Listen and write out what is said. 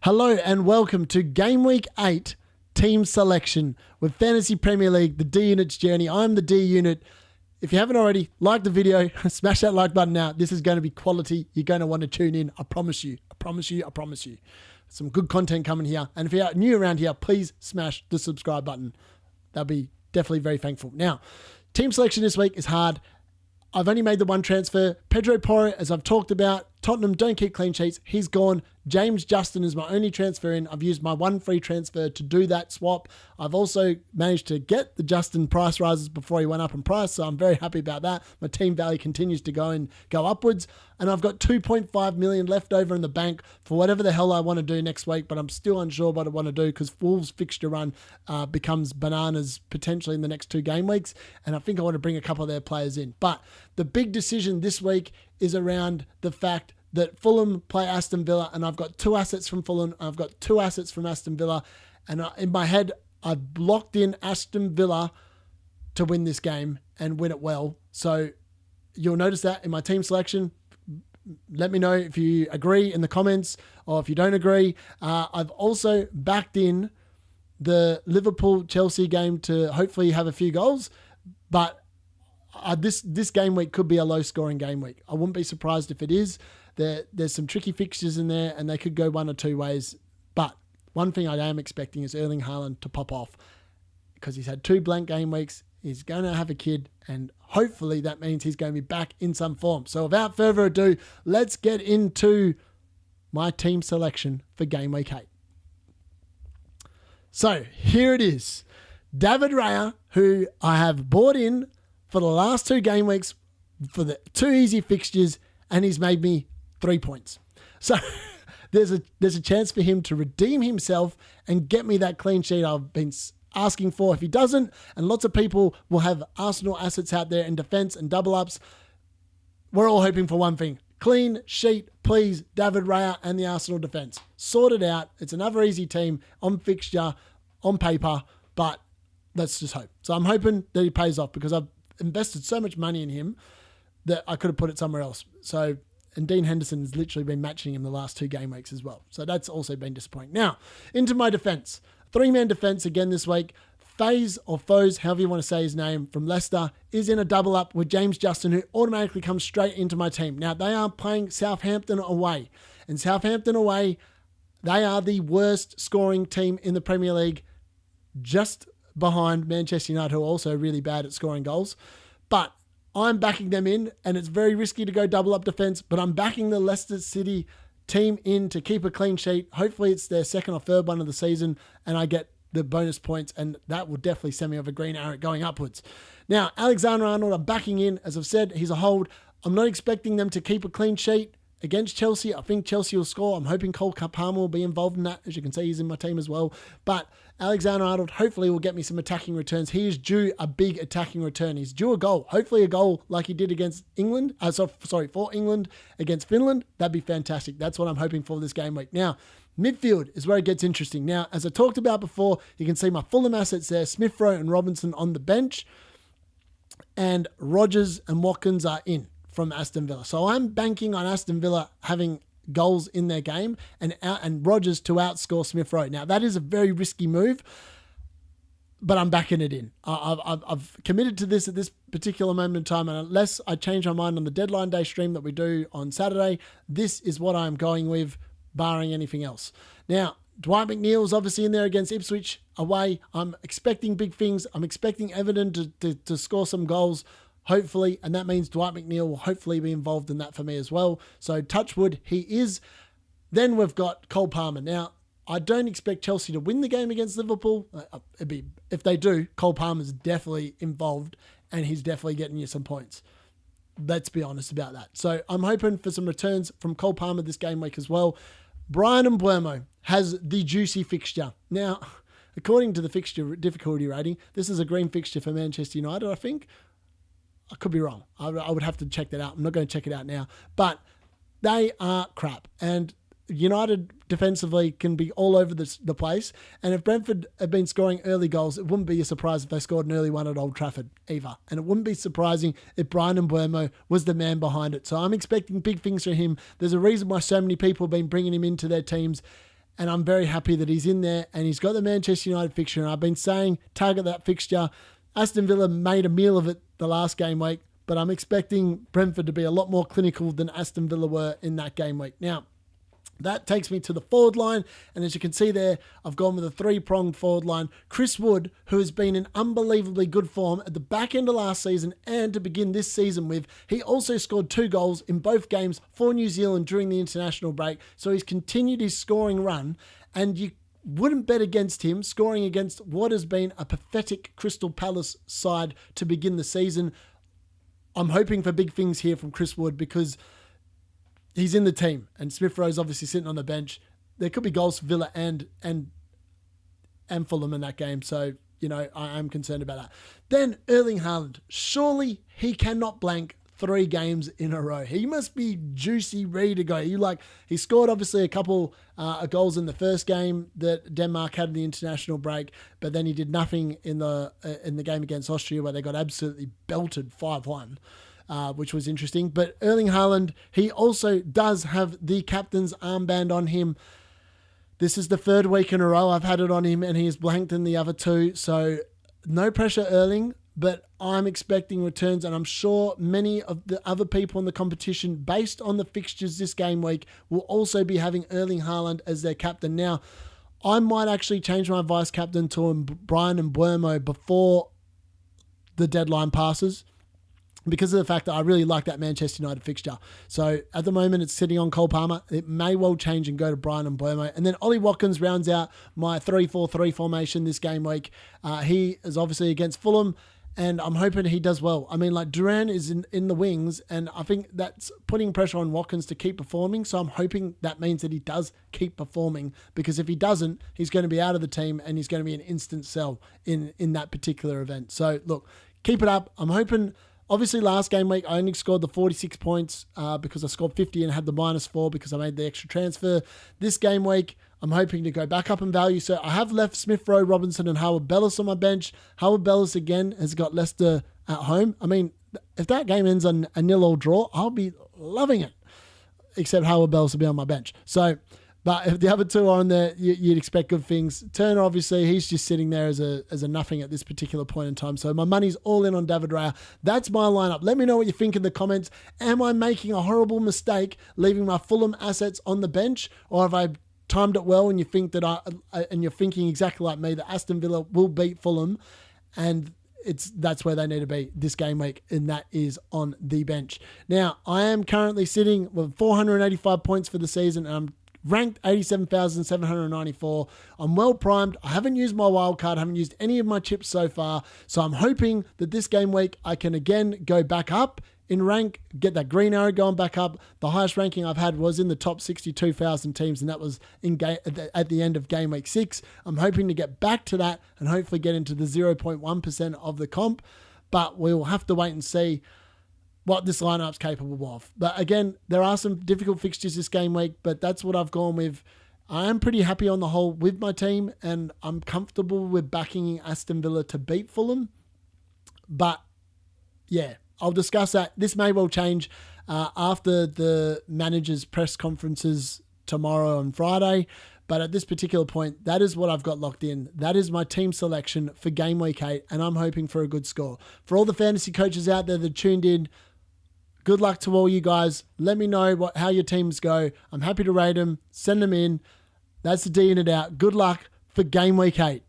Hello and welcome to Game Week 8 Team Selection with Fantasy Premier League, the D Unit's journey. I'm the D Unit. If you haven't already, like the video, smash that like button now. This is going to be quality. You're going to want to tune in. I promise you. I promise you. I promise you. Some good content coming here. And if you're new around here, please smash the subscribe button. That'll be definitely very thankful. Now, team selection this week is hard. I've only made the one transfer. Pedro Porro, as I've talked about, Tottenham don't keep clean sheets. He's gone. James Justin is my only transfer in. I've used my one free transfer to do that swap. I've also managed to get the Justin price rises before he went up in price, so I'm very happy about that. My team value continues to go upwards, and I've got 2.5 million left over in the bank for whatever the hell I want to do next week, but I'm still unsure what I want to do because Wolves' fixture run becomes bananas potentially in the next 2 game weeks, and I think I want to bring a couple of their players in. But the big decision this week is around the fact that Fulham play Aston Villa, and I've got 2 assets from Fulham. I've got 2 assets from Aston Villa, and in my head, I've locked in Aston Villa to win this game and win it well. So you'll notice that in my team selection. Let me know if you agree in the comments or if you don't agree. I've also backed in the Liverpool-Chelsea game to hopefully have a few goals, but this game week could be a low-scoring game week. I wouldn't be surprised if it is. There's some tricky fixtures in there, and they could go one or two ways. But one thing I am expecting is Erling Haaland to pop off because he's had 2 blank game weeks. He's going to have a kid, and hopefully that means he's going to be back in some form. So without further ado, let's get into my team selection for Game Week 8. So here it is. David Raya, who I have bought in for the last 2 game weeks for the 2 easy fixtures, and he's made me 3 points. So there's a chance for him to redeem himself and get me that clean sheet I've been asking for. If he doesn't, and lots of people will have Arsenal assets out there in defense and double ups, we're all hoping for one thing. Clean sheet, please, David Raya and the Arsenal defense. Sort it out. It's another easy team on fixture, on paper, but let's just hope. So I'm hoping that he pays off because I've invested so much money in him that I could have put it somewhere else. So, and Dean Henderson has literally been matching him the last 2 game weeks as well. So that's also been disappointing. Now, into my defense. 3-man defense again this week. Faze or Foes, however you want to say his name, from Leicester, is in a double up with James Justin, who automatically comes straight into my team. Now, they are playing Southampton away. And Southampton away, they are the worst scoring team in the Premier League, just behind Manchester United, who are also really bad at scoring goals. But I'm backing them in, and it's very risky to go double up defense, but I'm backing the Leicester City team in to keep a clean sheet. Hopefully it's their 2nd or 3rd one of the season, and I get the bonus points, and that will definitely send me over green arrow going upwards. Now, Alexander-Arnold, I'm backing in. As I've said, he's a hold. I'm not expecting them to keep a clean sheet against Chelsea. I think Chelsea will score. I'm hoping Cole Palmer will be involved in that. As you can see, he's in my team as well. But Alexander-Arnold hopefully will get me some attacking returns. He is due a big attacking return. He's due a goal. Hopefully a goal like he did against England. For England against Finland. That'd be fantastic. That's what I'm hoping for this game week. Now, midfield is where it gets interesting. Now, as I talked about before, you can see my Fulham assets there. Smith Rowe and Robinson on the bench. And Rodgers and Watkins are in from Aston Villa. So I'm banking on Aston Villa having goals in their game and Rodgers to outscore Smith Rowe. Now, that is a very risky move, but I'm backing it in. I've committed to this at this particular moment in time, and unless I change my mind on the deadline day stream that we do on Saturday, this is what I'm going with, barring anything else. Now, Dwight McNeil's obviously in there against Ipswich away. I'm expecting big things. I'm expecting Everton to score some goals, hopefully, and that means Dwight McNeil will hopefully be involved in that for me as well. So touch wood, he is. Then we've got Cole Palmer. Now, I don't expect Chelsea to win the game against Liverpool. If they do, Cole Palmer's definitely involved, and he's definitely getting you some points. Let's be honest about that. So I'm hoping for some returns from Cole Palmer this game week as well. Brian Mbeumo has the juicy fixture. Now, according to the fixture difficulty rating, this is a green fixture for Manchester United, I think. I could be wrong. I would have to check that out. I'm not going to check it out now. But they are crap. And United defensively can be all over the place. And if Brentford have been scoring early goals, it wouldn't be a surprise if they scored an early one at Old Trafford either. And it wouldn't be surprising if Brian Mbeumo was the man behind it. So I'm expecting big things from him. There's a reason why so many people have been bringing him into their teams. And I'm very happy that he's in there, and he's got the Manchester United fixture. And I've been saying, target that fixture. Aston Villa made a meal of it the last game week, but I'm expecting Brentford to be a lot more clinical than Aston Villa were in that game week. Now, that takes me to the forward line, and as you can see there, I've gone with a three-pronged forward line. Chris Wood, who has been in unbelievably good form at the back end of last season and to begin this season with, he also scored 2 goals in both games for New Zealand during the international break, so he's continued his scoring run, and you wouldn't bet against him scoring against what has been a pathetic Crystal Palace side to begin the season. I'm hoping for big things here from Chris Wood because he's in the team, and Smith Rowe's obviously sitting on the bench. There could be goals for Villa and Fulham in that game, so I am concerned about that. Then Erling Haaland, surely he cannot blank 3 games in a row. He must be juicy, ready to go. He scored obviously a couple of goals in the first game that Denmark had in the international break, but then he did nothing in the game against Austria where they got absolutely belted 5-1. Which was interesting. But Erling Haaland, he also does have the captain's armband on him. This is the 3rd week in a row I've had it on him, and he is blanked in the other 2. So no pressure, Erling, but I'm expecting returns, and I'm sure many of the other people in the competition, based on the fixtures this game week, will also be having Erling Haaland as their captain. Now, I might actually change my vice captain to Brian and Buemo before the deadline passes, because of the fact that I really like that Manchester United fixture. So at the moment, it's sitting on Cole Palmer. It may well change and go to Brian and Buemo. And then Ollie Watkins rounds out my 3-4-3 formation this game week. He is obviously against Fulham, and I'm hoping he does well. I mean, Duran is in the wings, and I think that's putting pressure on Watkins to keep performing. So I'm hoping that means that he does keep performing, because if he doesn't, he's going to be out of the team, and he's going to be an instant sell in that particular event. So look, keep it up. I'm hoping. Obviously, last game week, I only scored the 46 points because I scored 50 and had the -4 because I made the extra transfer. This game week, I'm hoping to go back up in value. So I have left Smith Rowe, Robinson, and Howard Bellis on my bench. Howard Bellis, again, has got Leicester at home. I mean, if that game ends on a 0-0 draw, I'll be loving it. Except Howard Bellis will be on my bench. So, but if the other 2 are on there, you'd expect good things. Turner, obviously, he's just sitting there as a nothing at this particular point in time. So my money's all in on David Raya. That's my lineup. Let me know what you think in the comments. Am I making a horrible mistake leaving my Fulham assets on the bench, or have I timed it well and you think that and you're thinking exactly like me that Aston Villa will beat Fulham, and that's where they need to be this game week, and that is on the bench. Now, I am currently sitting with 485 points for the season, and I'm ranked 87,794. I'm well primed. I haven't used my wild card. I haven't used any of my chips so far. So I'm hoping that this game week I can again go back up in rank, get that green arrow going back up. The highest ranking I've had was in the top 62,000 teams, and that was at the end of game week 6. I'm hoping to get back to that and hopefully get into the 0.1% of the comp, but we'll have to wait and see what this lineup's capable of. But again, there are some difficult fixtures this game week, but that's what I've gone with. I am pretty happy on the whole with my team, and I'm comfortable with backing Aston Villa to beat Fulham. But yeah, I'll discuss that. This may well change after the managers' press conferences tomorrow and Friday. But at this particular point, that is what I've got locked in. That is my team selection for game week 8, and I'm hoping for a good score. For all the fantasy coaches out there that tuned in, good luck to all you guys. Let me know how your teams go. I'm happy to rate them. Send them in. That's the D in it out. Good luck for game week 8.